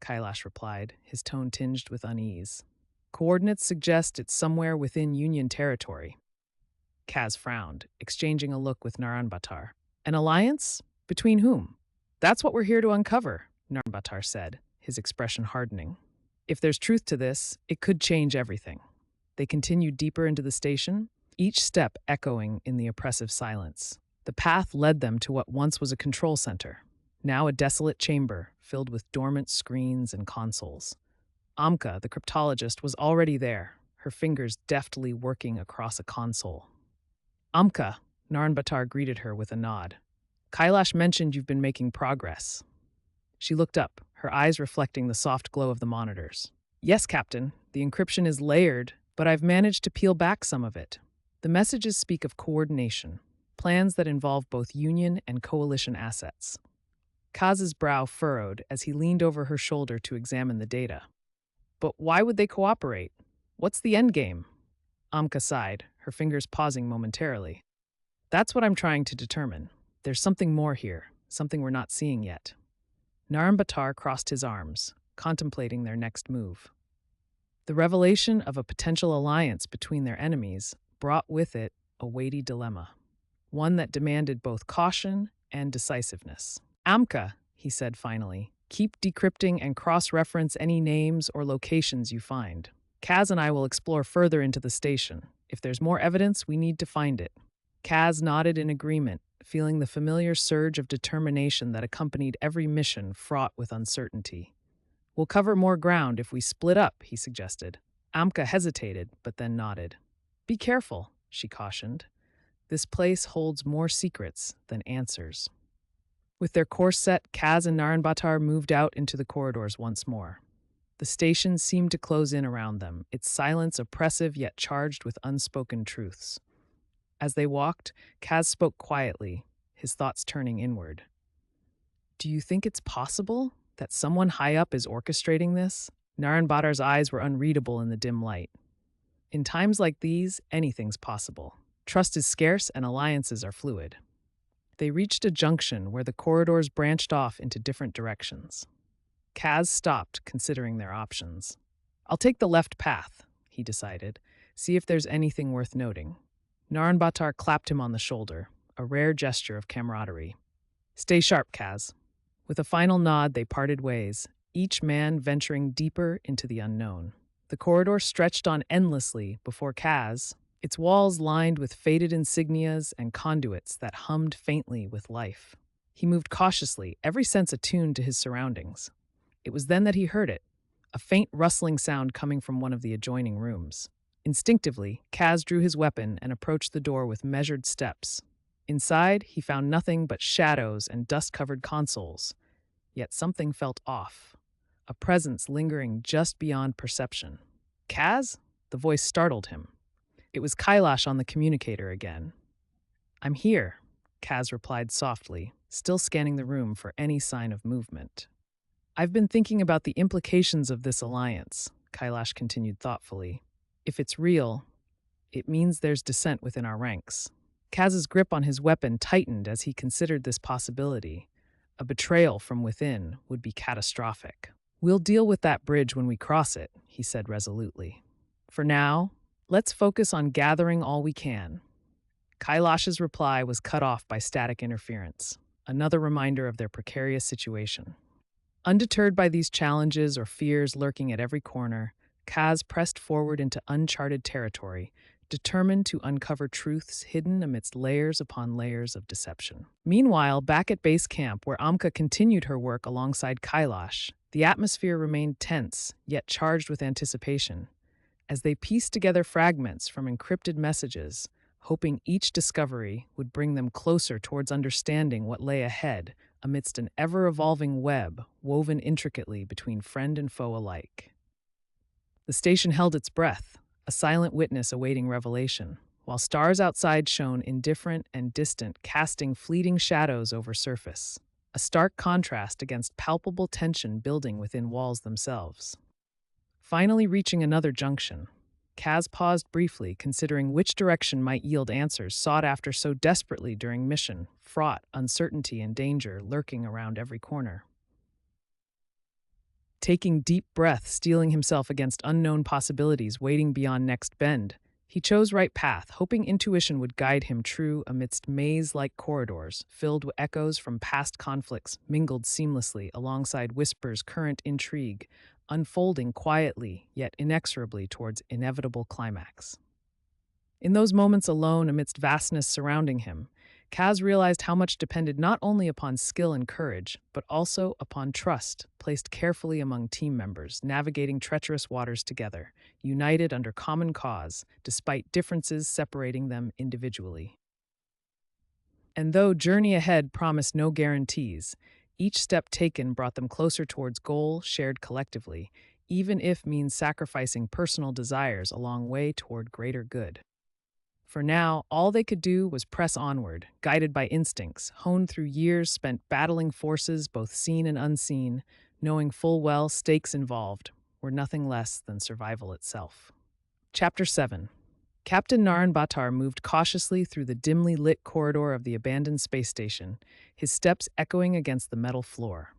Kailash replied, his tone tinged with unease. Coordinates suggest it's somewhere within Union territory. Kaz frowned, exchanging a look with Naranbaatar. An alliance? Between whom? That's what we're here to uncover, Naranbaatar said, his expression hardening. If there's truth to this, it could change everything. They continued deeper into the station, each step echoing in the oppressive silence. The path led them to what once was a control center, now a desolate chamber filled with dormant screens and consoles. Amka, the cryptologist, was already there, her fingers deftly working across a console. Amka, Naranbaatar greeted her with a nod. Kailash mentioned you've been making progress. She looked up, her eyes reflecting the soft glow of the monitors. Yes, Captain, the encryption is layered, but I've managed to peel back some of it. The messages speak of coordination, plans that involve both Union and Coalition assets. Kaz's brow furrowed as he leaned over her shoulder to examine the data. But why would they cooperate? What's the endgame? Amka sighed, her fingers pausing momentarily. That's what I'm trying to determine. There's something more here, something we're not seeing yet. Naranbaatar crossed his arms, contemplating their next move. The revelation of a potential alliance between their enemies brought with it a weighty dilemma, one that demanded both caution and decisiveness. Amka, he said finally, keep decrypting and cross-reference any names or locations you find. Kaz and I will explore further into the station. If there's more evidence, we need to find it. Kaz nodded in agreement, feeling the familiar surge of determination that accompanied every mission fraught with uncertainty. We'll cover more ground if we split up, he suggested. Amka hesitated, but then nodded. Be careful, she cautioned. This place holds more secrets than answers. With their course set, Kaz and Naranbaatar moved out into the corridors once more. The station seemed to close in around them, its silence oppressive yet charged with unspoken truths. As they walked, Kaz spoke quietly, his thoughts turning inward. Do you think it's possible that someone high up is orchestrating this? Naranbaatar's eyes were unreadable in the dim light. In times like these, anything's possible. Trust is scarce and alliances are fluid. They reached a junction where the corridors branched off into different directions. Kaz stopped, considering their options. I'll take the left path, he decided. See if there's anything worth noting. Naranbaatar clapped him on the shoulder, a rare gesture of camaraderie. Stay sharp, Kaz. With a final nod, they parted ways, each man venturing deeper into the unknown. The corridor stretched on endlessly before Kaz, its walls lined with faded insignias and conduits that hummed faintly with life. He moved cautiously, every sense attuned to his surroundings. It was then that he heard it, a faint rustling sound coming from one of the adjoining rooms. Instinctively, Kaz drew his weapon and approached the door with measured steps. Inside, he found nothing but shadows and dust-covered consoles. Yet something felt off, a presence lingering just beyond perception. Kaz? The voice startled him. It was Kailash on the communicator again. I'm here, Kaz replied softly, still scanning the room for any sign of movement. I've been thinking about the implications of this alliance, Kailash continued thoughtfully. If it's real, it means there's dissent within our ranks. Kaz's grip on his weapon tightened as he considered this possibility. A betrayal from within would be catastrophic. We'll deal with that bridge when we cross it, he said resolutely. For now, let's focus on gathering all we can. Kailash's reply was cut off by static interference, another reminder of their precarious situation. Undeterred by these challenges or fears lurking at every corner, Kaz pressed forward into uncharted territory, determined to uncover truths hidden amidst layers upon layers of deception. Meanwhile, back at base camp, where Amka continued her work alongside Kailash, the atmosphere remained tense, yet charged with anticipation. As they pieced together fragments from encrypted messages, hoping each discovery would bring them closer towards understanding what lay ahead amidst an ever-evolving web woven intricately between friend and foe alike. The station held its breath, a silent witness awaiting revelation, while stars outside shone indifferent and distant, casting fleeting shadows over surface, a stark contrast against palpable tension building within walls themselves. Finally reaching another junction, Kaz paused briefly, considering which direction might yield answers sought after so desperately during mission, fraught, uncertainty and danger lurking around every corner. Taking deep breaths, steeling himself against unknown possibilities waiting beyond next bend, he chose right path, hoping intuition would guide him true amidst maze-like corridors filled with echoes from past conflicts mingled seamlessly alongside whispers current intrigue, unfolding quietly yet inexorably towards inevitable climax. In those moments alone amidst vastness surrounding him, Kaz realized how much depended not only upon skill and courage, but also upon trust, placed carefully among team members, navigating treacherous waters together, united under common cause, despite differences separating them individually. And though journey ahead promised no guarantees, each step taken brought them closer towards goal shared collectively, even if means sacrificing personal desires along way toward greater good. For now, all they could do was press onward, guided by instincts, honed through years spent battling forces both seen and unseen, knowing full well stakes involved were nothing less than survival itself. Chapter 7. Captain Naranbaatar moved cautiously through the dimly lit corridor of the abandoned space station, his steps echoing against the metal floor.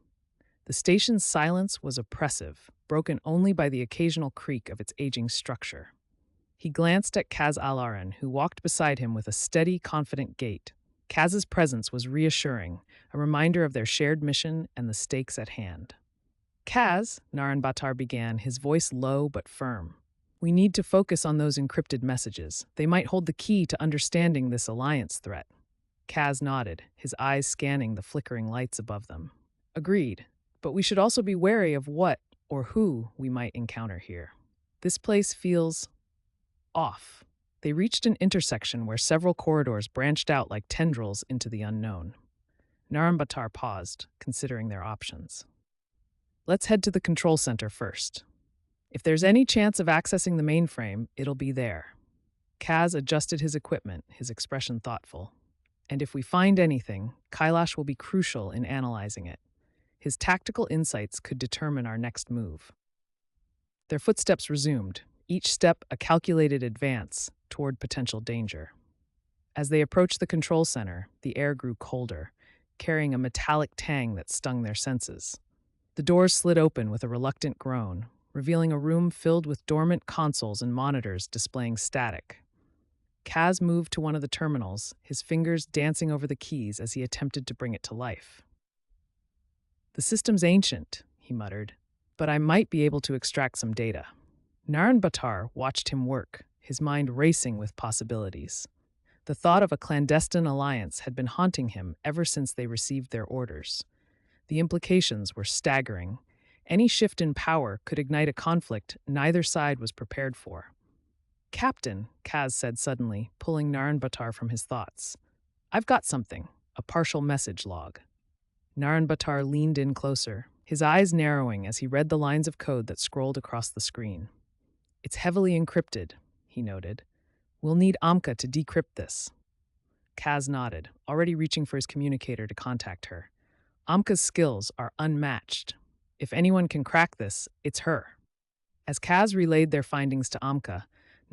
The station's silence was oppressive, broken only by the occasional creak of its aging structure. He glanced at Kaz Alaran, who walked beside him with a steady, confident gait. Kaz's presence was reassuring, a reminder of their shared mission and the stakes at hand. Kaz, Naranbaatar began, his voice low but firm. We need to focus on those encrypted messages. They might hold the key to understanding this alliance threat. Kaz nodded, his eyes scanning the flickering lights above them. Agreed, but we should also be wary of what or who we might encounter here. This place feels off. They reached an intersection where several corridors branched out like tendrils into the unknown. Naranbaatar paused, considering their options. Let's head to the control center first. If there's any chance of accessing the mainframe, it'll be there. Kaz adjusted his equipment, his expression thoughtful. And if we find anything, Kailash will be crucial in analyzing it. His tactical insights could determine our next move. Their footsteps resumed, each step a calculated advance toward potential danger. As they approached the control center, the air grew colder, carrying a metallic tang that stung their senses. The doors slid open with a reluctant groan, revealing a room filled with dormant consoles and monitors displaying static. Kaz moved to one of the terminals, his fingers dancing over the keys as he attempted to bring it to life. The system's ancient, he muttered, but I might be able to extract some data. Naranbaatar watched him work, his mind racing with possibilities. The thought of a clandestine alliance had been haunting him ever since they received their orders. The implications were staggering. Any shift in power could ignite a conflict neither side was prepared for. Captain, Kaz said suddenly, pulling Naranbaatar from his thoughts. I've got something, a partial message log. Naranbaatar leaned in closer, his eyes narrowing as he read the lines of code that scrolled across the screen. It's heavily encrypted, he noted. We'll need Amka to decrypt this. Kaz nodded, already reaching for his communicator to contact her. Amka's skills are unmatched. If anyone can crack this, it's her. As Kaz relayed their findings to Amka,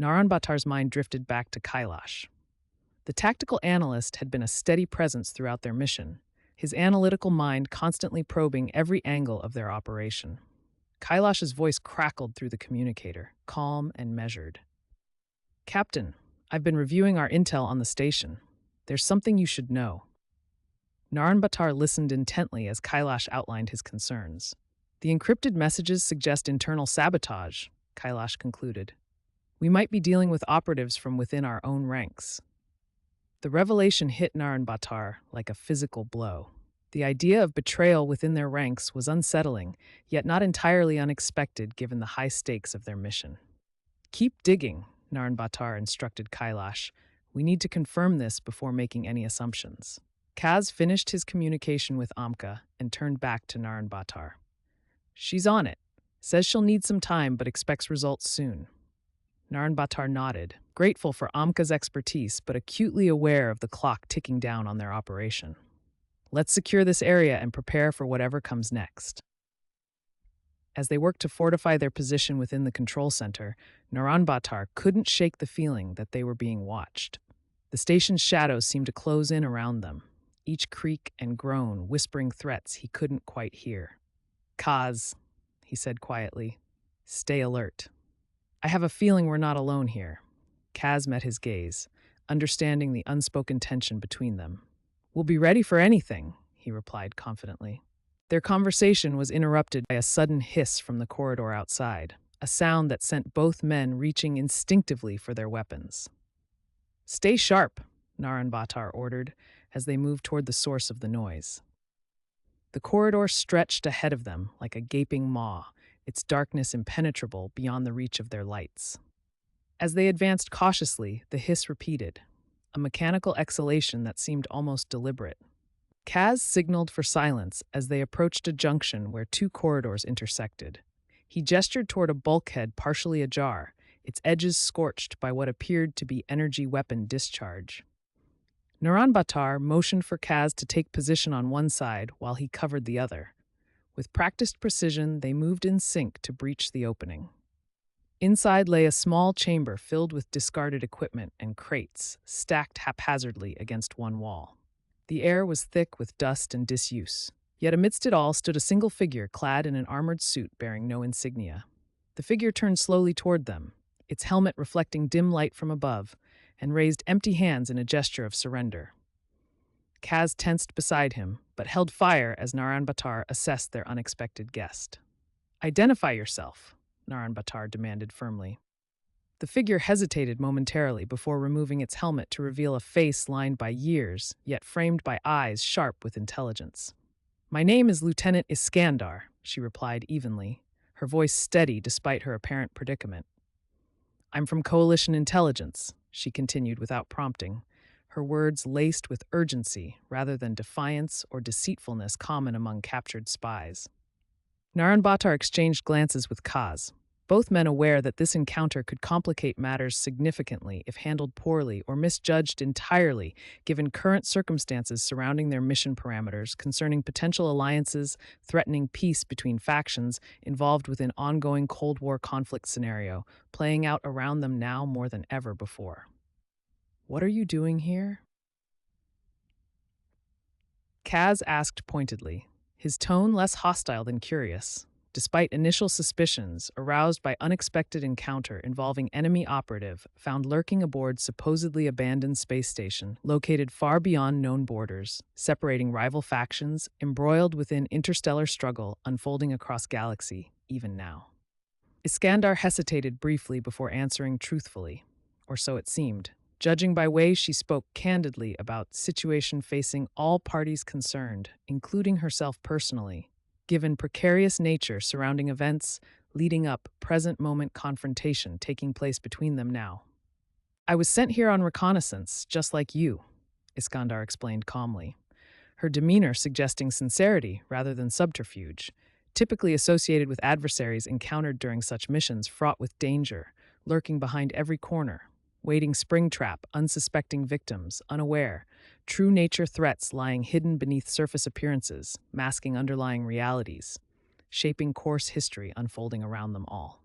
Naranbaatar's mind drifted back to Kailash. The tactical analyst had been a steady presence throughout their mission, his analytical mind constantly probing every angle of their operation. Kailash's voice crackled through the communicator, calm and measured. Captain, I've been reviewing our intel on the station. There's something you should know. Naranbaatar listened intently as Kailash outlined his concerns. The encrypted messages suggest internal sabotage, Kailash concluded. We might be dealing with operatives from within our own ranks. The revelation hit Naranbaatar like a physical blow. The idea of betrayal within their ranks was unsettling, yet not entirely unexpected given the high stakes of their mission. Keep digging, Naranbaatar instructed Kailash. We need to confirm this before making any assumptions. Kaz finished his communication with Amka and turned back to Naranbaatar. She's on it. Says she'll need some time but expects results soon. Naranbaatar nodded, grateful for Amka's expertise but acutely aware of the clock ticking down on their operation. Let's secure this area and prepare for whatever comes next. As they worked to fortify their position within the control center, Naranbaatar couldn't shake the feeling that they were being watched. The station's shadows seemed to close in around them, each creak and groan whispering threats he couldn't quite hear. Kaz, he said quietly. Stay alert. I have a feeling we're not alone here. Kaz met his gaze, understanding the unspoken tension between them. We'll be ready for anything, he replied confidently. Their conversation was interrupted by a sudden hiss from the corridor outside, a sound that sent both men reaching instinctively for their weapons. Stay sharp, Naranbaatar ordered as they moved toward the source of the noise. The corridor stretched ahead of them like a gaping maw, its darkness impenetrable beyond the reach of their lights. As they advanced cautiously, the hiss repeated, a mechanical exhalation that seemed almost deliberate. Kaz signaled for silence as they approached a junction where two corridors intersected. He gestured toward a bulkhead partially ajar, its edges scorched by what appeared to be energy weapon discharge. Naranbaatar motioned for Kaz to take position on one side while he covered the other. With practiced precision, they moved in sync to breach the opening. Inside lay a small chamber filled with discarded equipment and crates, stacked haphazardly against one wall. The air was thick with dust and disuse, yet amidst it all stood a single figure clad in an armored suit bearing no insignia. The figure turned slowly toward them, its helmet reflecting dim light from above, and raised empty hands in a gesture of surrender. Kaz tensed beside him, but held fire as Naranbaatar assessed their unexpected guest. Identify yourself, Naranbaatar demanded firmly. The figure hesitated momentarily before removing its helmet to reveal a face lined by years, yet framed by eyes sharp with intelligence. My name is Lieutenant Iskandar, she replied evenly, her voice steady despite her apparent predicament. I'm from Coalition Intelligence, she continued without prompting, her words laced with urgency rather than defiance or deceitfulness common among captured spies. Naranbaatar exchanged glances with Kaz, both men aware that this encounter could complicate matters significantly if handled poorly or misjudged entirely, given current circumstances surrounding their mission parameters concerning potential alliances, threatening peace between factions involved with an ongoing Cold War conflict scenario, playing out around them now more than ever before. What are you doing here? Kaz asked pointedly, his tone less hostile than curious, despite initial suspicions aroused by unexpected encounter involving enemy operative found lurking aboard supposedly abandoned space station located far beyond known borders, separating rival factions, embroiled within interstellar struggle unfolding across galaxy, even now. Iskandar hesitated briefly before answering truthfully, or so it seemed, judging by way she spoke candidly about situation facing all parties concerned, including herself personally, given precarious nature surrounding events leading up present-moment confrontation taking place between them now. I was sent here on reconnaissance, just like you, Iskandar explained calmly, her demeanor suggesting sincerity rather than subterfuge, typically associated with adversaries encountered during such missions fraught with danger, lurking behind every corner, waiting springtrap unsuspecting victims, unaware, true nature threats lying hidden beneath surface appearances, masking underlying realities, shaping course history unfolding around them all.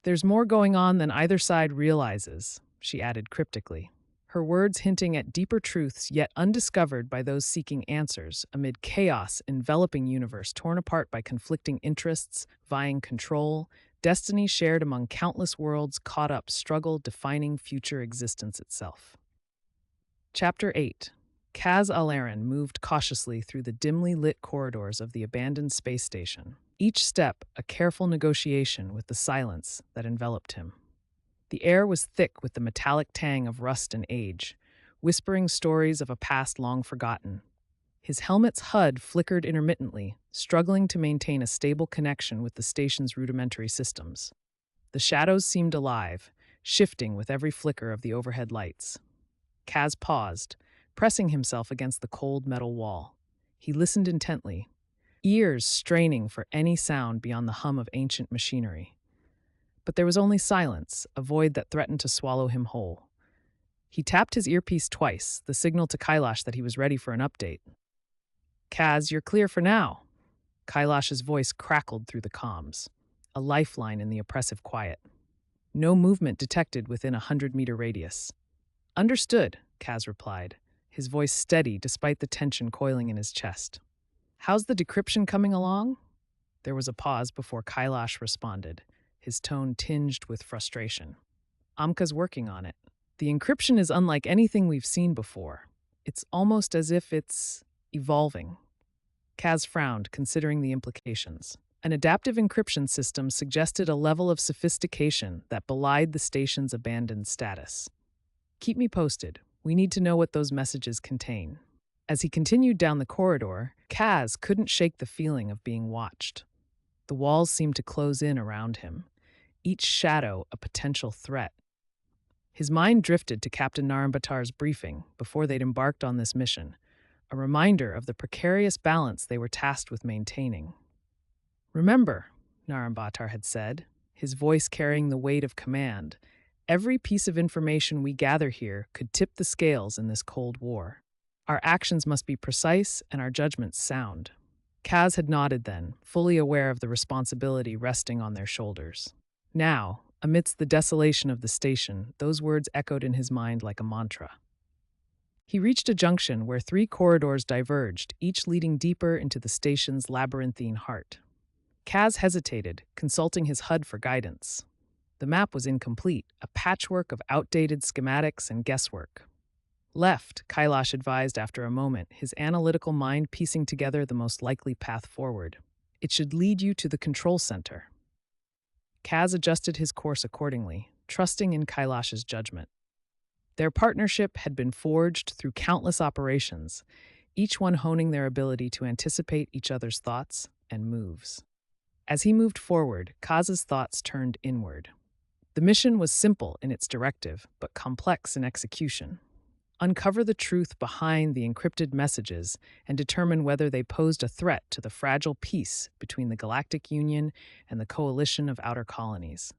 There's more going on than either side realizes, she added cryptically, her words hinting at deeper truths yet undiscovered by those seeking answers amid chaos enveloping universe torn apart by conflicting interests, vying control, destiny shared among countless worlds caught up struggle defining future existence itself. Chapter 8. Kaz Alaran moved cautiously through the dimly lit corridors of the abandoned space station, each step a careful negotiation with the silence that enveloped him. The air was thick with the metallic tang of rust and age, whispering stories of a past long forgotten. His helmet's HUD flickered intermittently, struggling to maintain a stable connection with the station's rudimentary systems. The shadows seemed alive, shifting with every flicker of the overhead lights. Kaz paused, pressing himself against the cold metal wall. He listened intently, ears straining for any sound beyond the hum of ancient machinery. But there was only silence, a void that threatened to swallow him whole. He tapped his earpiece twice, the signal to Kailash that he was ready for an update. Kaz, you're clear for now. Kailash's voice crackled through the comms, a lifeline in the oppressive quiet. No movement detected within a 100-meter radius. Understood, Kaz replied, his voice steady despite the tension coiling in his chest. How's the decryption coming along? There was a pause before Kailash responded, his tone tinged with frustration. Amka's working on it. The encryption is unlike anything we've seen before. It's almost as if it's evolving. Kaz frowned, considering the implications. An adaptive encryption system suggested a level of sophistication that belied the station's abandoned status. Keep me posted. We need to know what those messages contain. As he continued down the corridor, Kaz couldn't shake the feeling of being watched. The walls seemed to close in around him, each shadow a potential threat. His mind drifted to Captain Naranbaatar's briefing before they'd embarked on this mission, a reminder of the precarious balance they were tasked with maintaining. "Remember," Naranbaatar had said, his voice carrying the weight of command, "every piece of information we gather here could tip the scales in this Cold War. Our actions must be precise and our judgments sound." Kaz had nodded then, fully aware of the responsibility resting on their shoulders. Now, amidst the desolation of the station, those words echoed in his mind like a mantra. He reached a junction where 3 corridors diverged, each leading deeper into the station's labyrinthine heart. Kaz hesitated, consulting his HUD for guidance. The map was incomplete, a patchwork of outdated schematics and guesswork. "Left," Kailash advised after a moment, his analytical mind piecing together the most likely path forward. "It should lead you to the control center." Kaz adjusted his course accordingly, trusting in Kailash's judgment. Their partnership had been forged through countless operations, each one honing their ability to anticipate each other's thoughts and moves. As he moved forward, Kaz's thoughts turned inward. The mission was simple in its directive, but complex in execution. Uncover the truth behind the encrypted messages and determine whether they posed a threat to the fragile peace between the Galactic Union and the Coalition of Outer Colonies.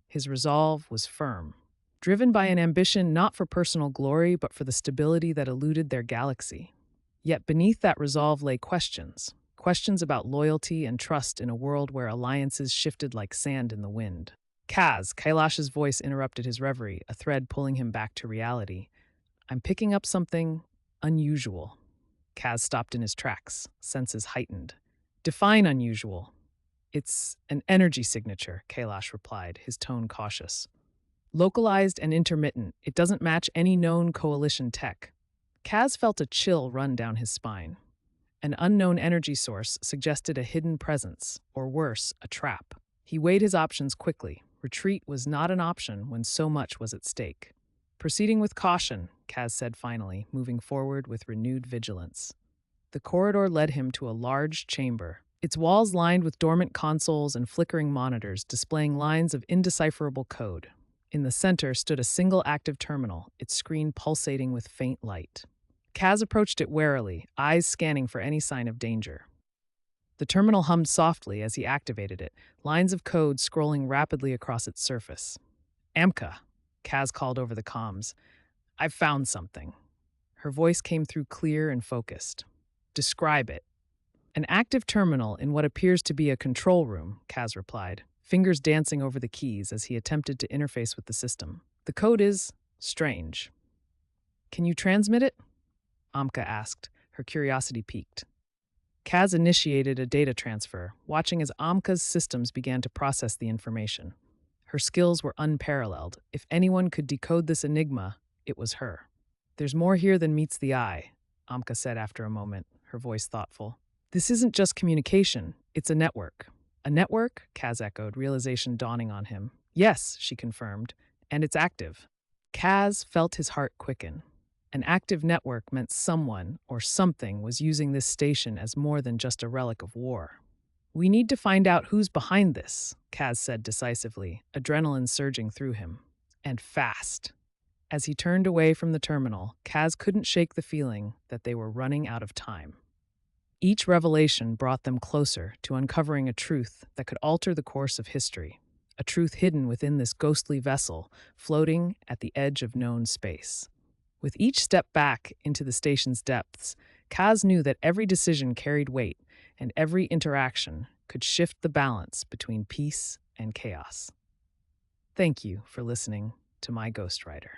His resolve was firm, driven by an ambition not for personal glory but for the stability that eluded their galaxy. Yet beneath that resolve lay questions about loyalty and trust in a world where alliances shifted like sand in the wind. Kailash's voice interrupted his reverie, a thread pulling him back to reality. "I'm picking up something unusual." Kaz stopped in his tracks, senses heightened. "Define unusual." "It's an energy signature," Kailash replied, his tone cautious. "Localized and intermittent, it doesn't match any known coalition tech." Kaz felt a chill run down his spine. An unknown energy source suggested a hidden presence, or worse, a trap. He weighed his options quickly. Retreat was not an option when so much was at stake. "Proceeding with caution," Kaz said finally, moving forward with renewed vigilance. The corridor led him to a large chamber, its walls lined with dormant consoles and flickering monitors displaying lines of indecipherable code. In the center stood a single active terminal, its screen pulsating with faint light. Kaz approached it warily, eyes scanning for any sign of danger. The terminal hummed softly as he activated it, lines of code scrolling rapidly across its surface. "Amka," Kaz called over the comms. "I've found something." Her voice came through clear and focused. "Describe it." "An active terminal in what appears to be a control room," Kaz replied, fingers dancing over the keys as he attempted to interface with the system. "The code is strange." "Can you transmit it?" Amka asked, her curiosity piqued. Kaz initiated a data transfer, watching as Amka's systems began to process the information. Her skills were unparalleled. If anyone could decode this enigma, it was her. "There's more here than meets the eye," Amka said after a moment, her voice thoughtful. "This isn't just communication, it's a network." "A network?" Kaz echoed, realization dawning on him. "Yes," she confirmed, "and it's active." Kaz felt his heart quicken. An active network meant someone or something was using this station as more than just a relic of war. "We need to find out who's behind this," Kaz said decisively, adrenaline surging through him. "And fast." As he turned away from the terminal, Kaz couldn't shake the feeling that they were running out of time. Each revelation brought them closer to uncovering a truth that could alter the course of history, a truth hidden within this ghostly vessel floating at the edge of known space. With each step back into the station's depths, Kaz knew that every decision carried weight, and every interaction could shift the balance between peace and chaos. Thank you for listening to My Ghostwriter.